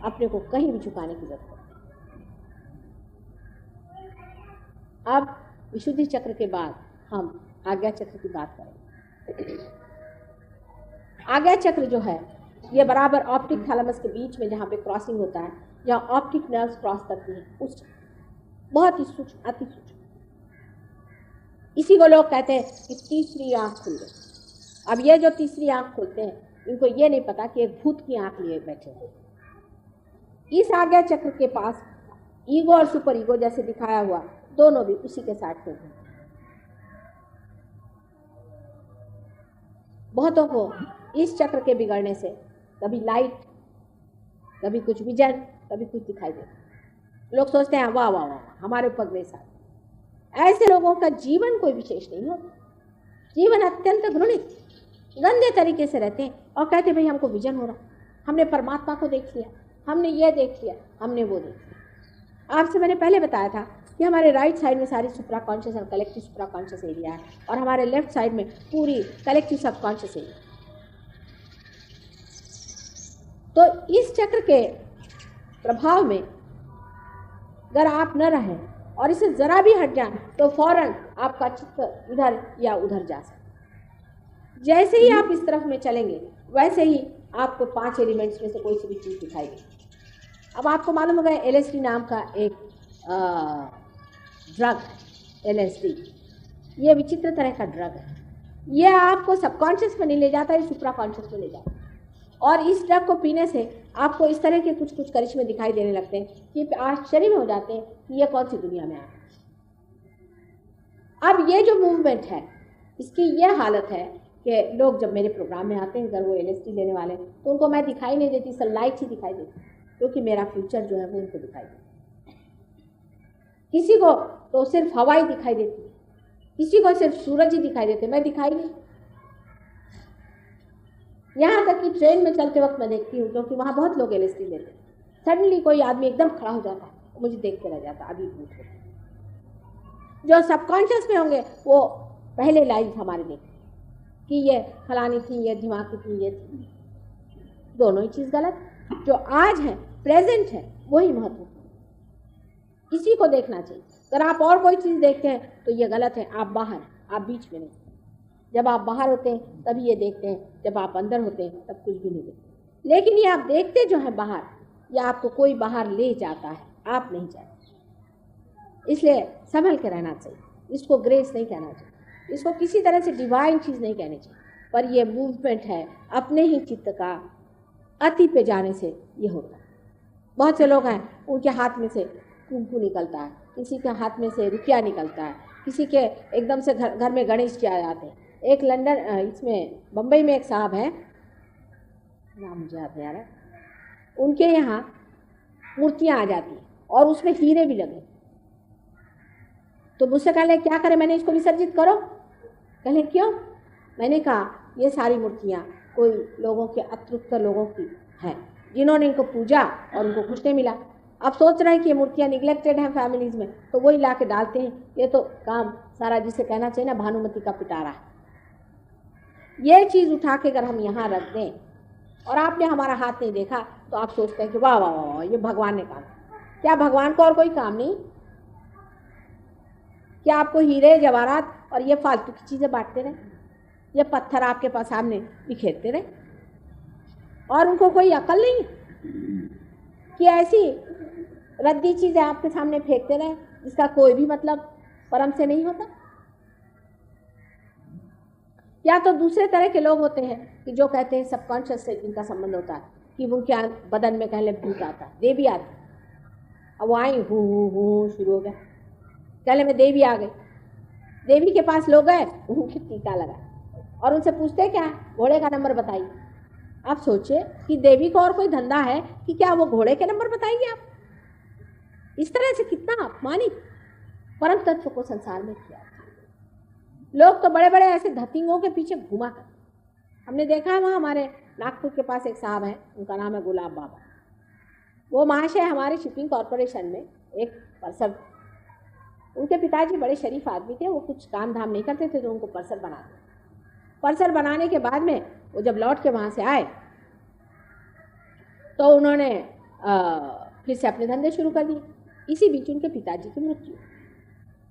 अपने को कहीं भी झुकाने की जरूरत नहीं। अब विशुद्धि चक्र के बाद हम आज्ञा चक्र की बात करें। आज्ञा चक्र जो है ये बराबर ऑप्टिक थैलेमस के बीच में जहाँ पे क्रॉसिंग होता है, जहाँ ऑप्टिक नर्व्स क्रॉस करती हैं, उस बहुत ही सूक्ष्म, अति सूक्ष्म, इसी को लोग कहते हैं कि तीसरी आंख खुल गई। अब ये जो तीसरी आंख खोलते हैं इनको ये नहीं पता कि एक भूत की आंख लिए बैठे हैं। इस आज्ञा चक्र के पास ईगो और सुपर ईगो जैसे दिखाया हुआ दोनों भी उसी के साथ में हैं। बहुतों को इस चक्र के बिगड़ने से कभी लाइट, कभी कुछ विजन, कभी कुछ दिखाई देता। लोग सोचते हैं वाह वाह वाह हमारे ऊपर ग्रेस आ गई। ऐसे लोगों का जीवन कोई विशेष नहीं होता, जीवन अत्यंत घृणित गंदे तरीके से रहते हैं और कहते भाई हमको विजन हो रहा, हमने परमात्मा को देख लिया, हमने ये देख लिया, हमने वो देख लिया। आपसे मैंने पहले बताया था कि हमारे राइट साइड में सारी सुप्रा कॉन्शियस और कलेक्टिव सुप्रा कॉन्शियस एरिया है और हमारे लेफ्ट साइड में पूरी कलेक्टिव सब कॉन्शियस एरिया। तो इस चक्र के प्रभाव में अगर आप न रहें और इसे जरा भी हट जाए तो फौरन आपका चित्त इधर या उधर जा सकता। जैसे ही आप इस तरफ में चलेंगे वैसे ही आपको 5 एलिमेंट्स में से कोई सी भी चीज़ दिखाई देगी। अब आपको मालूम होगा LSD नाम का एक ड्रग, LSD ये विचित्र तरह का ड्रग है। ये आपको सबकॉन्शियस में नहीं ले जाता, ये सुप्रा कॉन्शियस में ले जाता है। और इस ड्रग को पीने से आपको इस तरह के कुछ कुछ करिश्मे दिखाई देने लगते हैं कि आश्चर्य में हो जाते हैं कि ये कौन सी दुनिया में आ गए। अब ये जो मूवमेंट है इसकी ये हालत है कि लोग जब मेरे प्रोग्राम में आते हैं, अगर वो LSD लेने वाले तो उनको मैं दिखाई नहीं देती, सनलाइट ही दिखाई देती, क्योंकि मेरा फ्यूचर जो है वो उनको दिखाई देता। किसी को तो सिर्फ हवा ही दिखाई देती, किसी को सिर्फ सूरज ही दिखाई देते, मैं दिखाई नहीं। यहाँ तक कि ट्रेन में चलते वक्त मैं देखती हूँ, क्योंकि वहाँ बहुत लोग LSD लेते हैं, सडनली कोई आदमी एकदम खड़ा हो जाता है, मुझे देख के रह जाता, अभी भूत होता। जो सबकॉन्शियस में होंगे वो पहले लाइव हमारे देखते कि ये फलानी थी, ये दिमाग की थी, ये थी। दोनों ही चीज़ गलत। जो आज है, प्रेजेंट है, वही महत्वपूर्ण। इसी को देखना चाहिए। अगर आप और कोई चीज़ देखते हैं तो ये गलत है, आप बाहर, आप बीच में नहीं। जब आप बाहर होते हैं तभी ये देखते हैं, जब आप अंदर होते हैं तब कुछ भी नहीं देखते। लेकिन ये आप देखते जो है बाहर, या आपको कोई बाहर ले जाता है, आप नहीं जाते। इसलिए संभल के रहना चाहिए। इसको ग्रेस नहीं कहना चाहिए, इसको किसी तरह से डिवाइन चीज़ नहीं कहनी चाहिए, पर यह मूवमेंट है अपने ही चित्त का अति पे जाने से ये होता है। बहुत से लोग हैं उनके हाथ में से कुंकू निकलता है, किसी के हाथ में से रुपया निकलता है, किसी के एकदम से घर में गणेश जी आ जाते हैं। एक लंदन, इसमें बम्बई में एक साहब है, नाम मुझे याद नहीं आ रहा, उनके यहाँ मूर्तियाँ आ जाती हैं और उसमें हीरे भी लगे। तो मुझसे कहले क्या करें, मैंने इसको विसर्जित करो। कहले क्यों? मैंने कहा ये सारी मूर्तियाँ कोई लोगों के अतृप्त लोगों की हैं, जिन्होंने इनको पूजा और उनको कुछ नहीं मिला। अब सोच रहे हैं कि ये मूर्तियाँ निगलेक्टेड हैं फैमिलीज में, तो वही ला के डालते हैं। ये तो काम सारा जिसे कहना चाहिए ना भानुमति का पिटारा है। ये चीज़ उठा के अगर हम यहाँ रख दें और आपने हमारा हाथ नहीं देखा तो आप सोचते हैं कि वाह वाह वाह ये भगवान ने काम। क्या भगवान को और कोई काम नहीं? क्या आपको हीरे जवाहरात और ये फालतू की चीज़ें बांटते रहे, ये पत्थर आपके पास सामने बिखेरते रहे और उनको कोई अकल नहीं कि ऐसी रद्दी चीज़ें आपके सामने फेंकते रहे जिसका कोई भी मतलब परम से नहीं होता? या तो दूसरे तरह के लोग होते हैं कि जो कहते हैं सबकॉन्शियस से जिनका संबंध होता है कि उनके बदन में कहले भूत आता है, देवी आती। अब वो आई हूँ शुरू हो गया, कहले में देवी आ गई। देवी के पास लोग गए, उनकी टीका लगा और उनसे पूछते क्या घोड़े का नंबर बताइए। आप सोचिए कि देवी को और कोई धंधा है कि क्या वो घोड़े के नंबर बताएंगे आप? इस तरह से कितना अपमानित परम तत्व को संसार में किया। लोग तो बड़े बड़े ऐसे धतिंगों के पीछे घुमा कर, हमने देखा है वहाँ हमारे नागपुर के पास एक साहब हैं, उनका नाम है गुलाब बाबा। वो महाशय हमारे शिपिंग कॉरपोरेशन में एक पर्सर, उनके पिताजी बड़े शरीफ आदमी थे, वो कुछ काम धाम नहीं करते थे तो उनको पर्सर बना दिया। पर्सर बनाने के बाद में वो जब लौट के वहाँ से आए तो उन्होंने फिर से अपने धंधे शुरू कर दिए। इसी बीच उनके पिताजी की मृत्यु।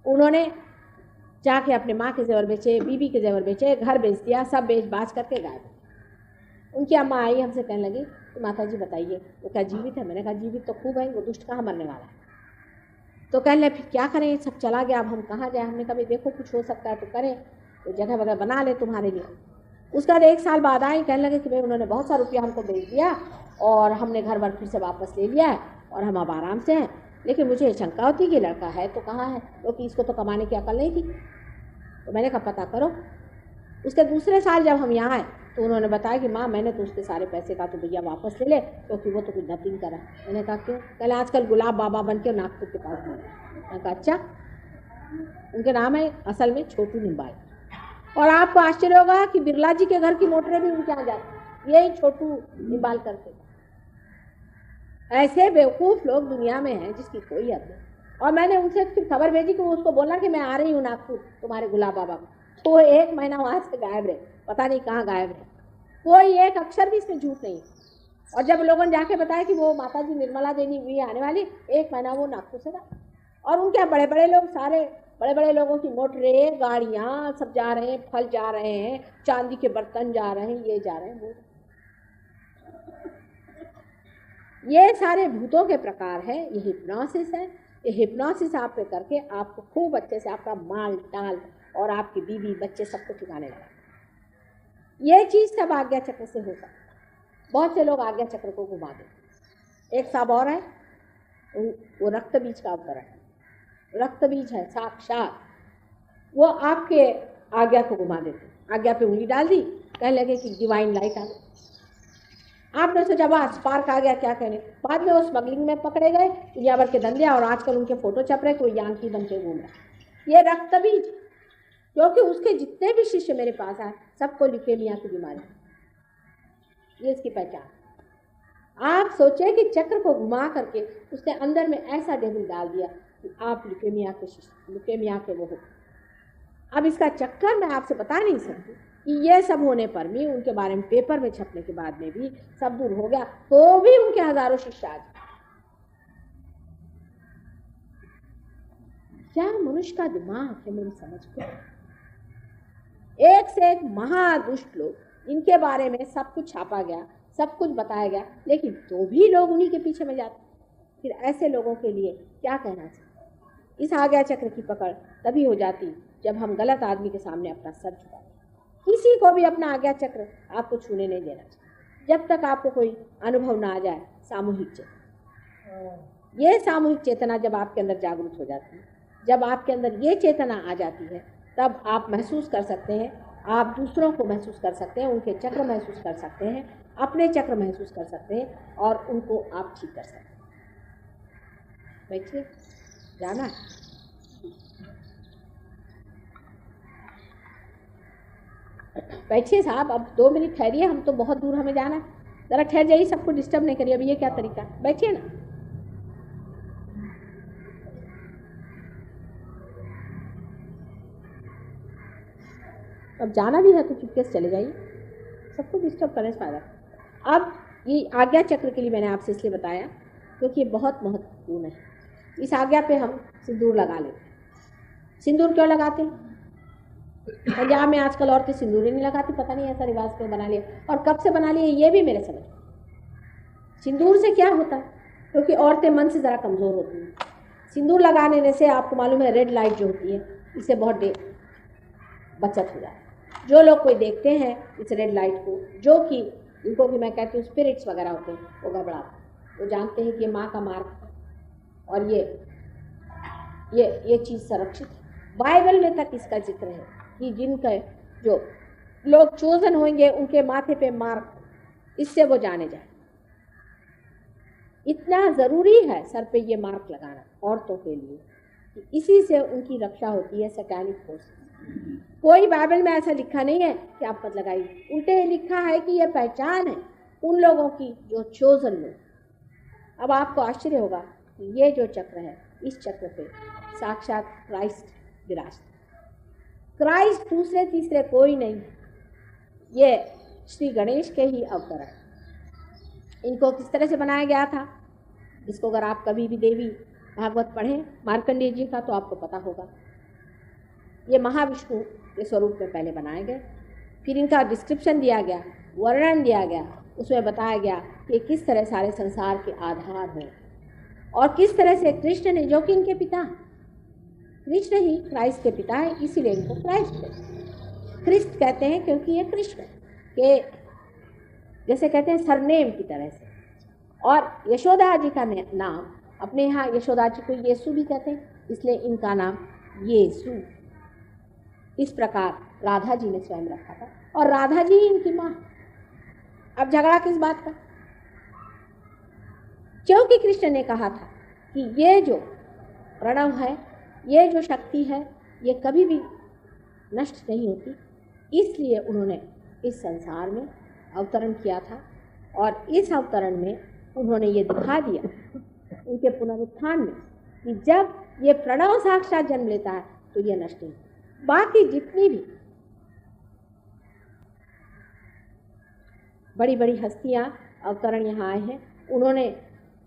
उन्होंने जाके अपने माँ के जेवर बेचे, बीबी के जेवर बेचे, घर बेच दिया, सब बेच बाच करके गायब। उनकी अम्मा आई, हमसे कहने लगी तो माता जी बताइए वो क्या जीवित है? मैंने कहा जीवित तो खूब है, वो दुष्ट कहाँ मरने वाला है। तो कहने लगे फिर क्या करें, सब चला गया, अब हम कहाँ जाए? हमने कहा देखो कुछ हो सकता है तो करें, तो जगह वगैरह बना ले तुम्हारे लिए। उसके बाद 1 साल बाद आई, कहने लगे कि भाई उन्होंने बहुत सारा रुपया हमको भेज दिया और हमने घर वर फिर से वापस ले लिया है और हम अब आराम से हैं, लेकिन मुझे शंका होती कि लड़का है तो कहाँ है, क्योंकि इसको तो कमाने की अकल नहीं थी। तो मैंने कहा पता करो। उसके दूसरे साल जब हम यहाँ आए तो उन्होंने बताया कि माँ मैंने तो उसके सारे पैसे का तो भैया वापस ले ले, क्योंकि वो तो कुछ नथिंग करा। मैंने कहा क्यों? कहले आजकल गुलाब बाबा बन के नागपुर के पास में। मैंने कहा अच्छा। उनके नाम है असल में छोटू निम्बाल। और आपको आश्चर्य होगा कि बिरला जी के घर की मोटरें भी उनके यहाँ जाती, यही छोटू निम्बाल करके। ऐसे बेवकूफ़ लोग दुनिया में हैं जिसकी कोई हद नहीं। और मैंने उनसे फिर खबर भेजी कि वो उसको बोला कि मैं आ रही हूँ नागपुर तुम्हारे गुलाब बाबा को। तो वो 1 महीना वहाँ से गायब रहे, पता नहीं कहाँ गायब रहे, कोई एक अक्षर भी इसमें झूठ नहीं। और जब लोगों ने जाके बताया कि वो माता जी निर्मला देवी हुई आने वाली, 1 महीना वो नागपुर से गए। और उनके बड़े बड़े लोग, सारे बड़े बड़े लोगों की मोटरें, गाड़ियाँ सब जा रहे हैं, फल जा रहे हैं, चांदी के बर्तन जा रहे हैं, ये जा रहे हैं वो। ये सारे भूतों के प्रकार है, ये हिप्नोसिस है। ये हिप्नोसिस आप पे करके आपको खूब अच्छे से आपका माल टाल और आपकी बीवी बच्चे सबको ठिकाने लगा। ये चीज़ सब आज्ञा चक्र से होता है। बहुत से लोग आज्ञा चक्र को घुमा देते। एक साहब और है, वो रक्त बीज का अवतरण है, रक्त बीज है साक्षात। वो आपके आज्ञा को घुमा देते। आज्ञा पे उंगली डाल दी, कहने लगे कि डिवाइन लाइट आ गई। आपने सोचा बस स्पार्क आ गया, क्या कहने। बाद में वो स्मगलिंग में पकड़े गए, दुनिया भर के धंधे, और आजकल उनके फोटो छप रहे, कोई यानकी बन के घूम रहा। ये रक्त बीज, क्योंकि उसके जितने भी शिष्य मेरे पास आए सबको ल्यूकेमिया की बीमारी, ये इसकी पहचान। आप सोचे कि चक्र को घुमा करके उसने अंदर में ऐसा डेविल डाल दिया कि आप ल्यूकेमिया के शिष्य, ल्यूकेमिया के वो हो। अब इसका चक्कर मैं आपसे बता नहीं सकती कि ये सब होने पर भी, उनके बारे में पेपर में छपने के बाद में भी सब दूर हो गया, तो भी उनके हजारों शिष्य आ गए। क्या मनुष्य का दिमाग है मेरी समझ को। एक से एक महादुष्ट लोग, इनके बारे में सब कुछ छापा गया, सब कुछ बताया गया, लेकिन तो भी लोग उन्हीं के पीछे में जाते। फिर ऐसे लोगों के लिए क्या कहना चाहिए। इस आज्ञा चक्र की पकड़ तभी हो जाती जब हम गलत आदमी के सामने अपना सर झुकाते। किसी को भी अपना आज्ञा चक्र आपको छूने नहीं देना चाहिए जब तक आपको कोई अनुभव ना आ जाए सामूहिक चेतना। ये सामूहिक चेतना जब आपके अंदर जागृत हो जाती है, जब आपके अंदर ये चेतना आ जाती है, तब आप महसूस कर सकते हैं, आप दूसरों को महसूस कर सकते हैं, उनके चक्र महसूस कर सकते हैं, अपने चक्र महसूस कर सकते हैं, और उनको आप ठीक कर सकते हैं। बैठिए, जाना बैठिए साहब, अब 2 मिनट ठहरिए, हम तो बहुत दूर हमें जाना है, ज़रा ठहर जाइए, सबको डिस्टर्ब नहीं करिए। अभी ये क्या तरीका है, बैठिए ना। अब जाना भी है तो चुपके से चले जाइए, सबको डिस्टर्ब करने से फायदा। अब ये आज्ञा चक्र के लिए मैंने आपसे इसलिए बताया क्योंकि ये बहुत महत्वपूर्ण है। इस आज्ञा पे हम सिंदूर लगा लेते हैं। सिंदूर क्यों लगाते हैं? पंजाब में आजकल औरतें सिंदूर ही नहीं लगाती, पता नहीं ऐसा रिवाज क्यों बना लिया, और कब से बना लिया ये भी मेरे समझ। सिंदूर से क्या होता है? क्योंकि औरतें मन से ज़रा कमज़ोर होती हैं। सिंदूर लगाने से आपको मालूम है रेड लाइट जो होती है, इससे बहुत बचत हो जाती है। जो लोग कोई देखते हैं इस रेड लाइट को, जो कि इनको कि मैं कहती हूँ स्पिरिट्स वगैरह होते हैं, वो घबराते हैं। वो जानते हैं कि ये माँ का मार्ग है और ये चीज़ सुरक्षित है। बाइबल में तक इसका जिक्र है कि जिनके जो लोग चोजन होंगे उनके माथे पे मार्क, इससे वो जाने जाए। इतना ज़रूरी है सर पे ये मार्क लगाना औरतों के लिए कि इसी से उनकी रक्षा होती है सैतानिक फोर्स। कोई बाइबल में ऐसा लिखा नहीं है कि आप मत लगाइए, उल्टे लिखा है कि ये पहचान है उन लोगों की जो चोजन लोग। अब आपको आश्चर्य होगा कि ये जो चक्र है, इस चक्र पे साक्षात क्राइस्ट विराजते। क्राइस्ट दूसरे तीसरे कोई नहीं, ये श्री गणेश के ही अवतरण। इनको किस तरह से बनाया गया था? इसको अगर आप कभी भी देवी भागवत पढ़ें मार्कंडेय जी का तो आपको पता होगा। ये महाविष्णु के स्वरूप में पहले बनाए गए, फिर इनका डिस्क्रिप्शन दिया गया, वर्णन दिया गया, उसमें बताया गया कि किस तरह सारे संसार के आधार हैं और किस तरह से कृष्ण ने, जो कि इनके पिता, कृष्ण ही क्राइस्ट के पिता है, इसीलिए इनको क्रिस्ट कहते हैं, क्योंकि ये कृष्ण के जैसे कहते हैं सरनेम की तरह से। और यशोदा जी का नाम, अपने यहाँ यशोदा जी को येसु भी कहते हैं, इसलिए इनका नाम येसु इस प्रकार राधा जी ने स्वयं रखा था, और राधा जी ही इनकी माँ। अब झगड़ा किस बात का? क्योंकि कृष्ण ने कहा था कि ये जो प्रणव है, ये जो शक्ति है, ये कभी भी नष्ट नहीं होती, इसलिए उन्होंने इस संसार में अवतरण किया था। और इस अवतरण में उन्होंने ये दिखा दिया उनके पुनरुत्थान में कि जब ये प्रणव साक्षात जन्म लेता है तो ये नष्ट नहीं। बाकी जितनी भी बड़ी बड़ी हस्तियां अवतरण यहाँ आए हैं, उन्होंने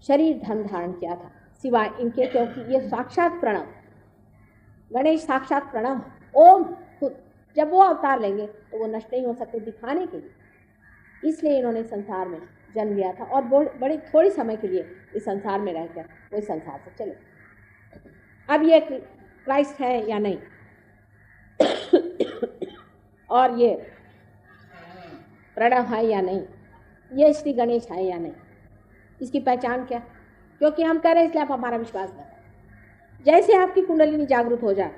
शरीर धर्म धारण किया था सिवाय इनके, क्योंकि ये साक्षात प्रणव, गणेश साक्षात प्रणव ओम खुद, जब वो अवतार लेंगे तो वो नष्ट नहीं हो सकते दिखाने के लिए, इसलिए इन्होंने संसार में जन्म लिया था और बड़ी थोड़ी समय के लिए इस संसार में रहकर वो इस संसार से चले। अब ये क्राइस्ट है या नहीं और ये प्रणव है या नहीं, ये श्री गणेश है या नहीं, इसकी पहचान क्या? क्योंकि हम कह रहे हैं इसलिए आप हमारा विश्वास करें। जैसे आपकी कुंडलिनी जागृत हो जाए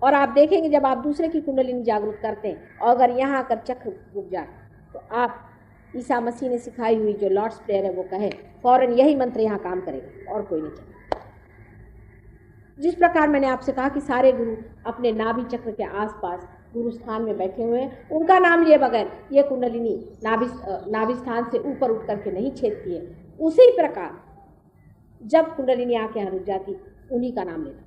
और आप देखेंगे जब आप दूसरे की कुंडलिनी जागृत करते हैं और अगर यहाँ आकर चक्र रुक जाए तो आप ईसा मसीह ने सिखाई हुई जो लॉर्ड्स प्रेयर है वो कहे, फौरन यही मंत्र यहाँ काम करेगा और कोई नहीं चलेगा। जिस प्रकार मैंने आपसे कहा कि सारे गुरु अपने नाभि चक्र के आसपास गुरु स्थान में बैठे हुए हैं, उनका नाम लिए बगैर ये कुंडलिनी नाभि स्थान से ऊपर उठ करके नहीं छेदती है। उसी प्रकार जब कुंडलिनी आके यहाँ रुक जाती, उन्हीं का नाम लेना।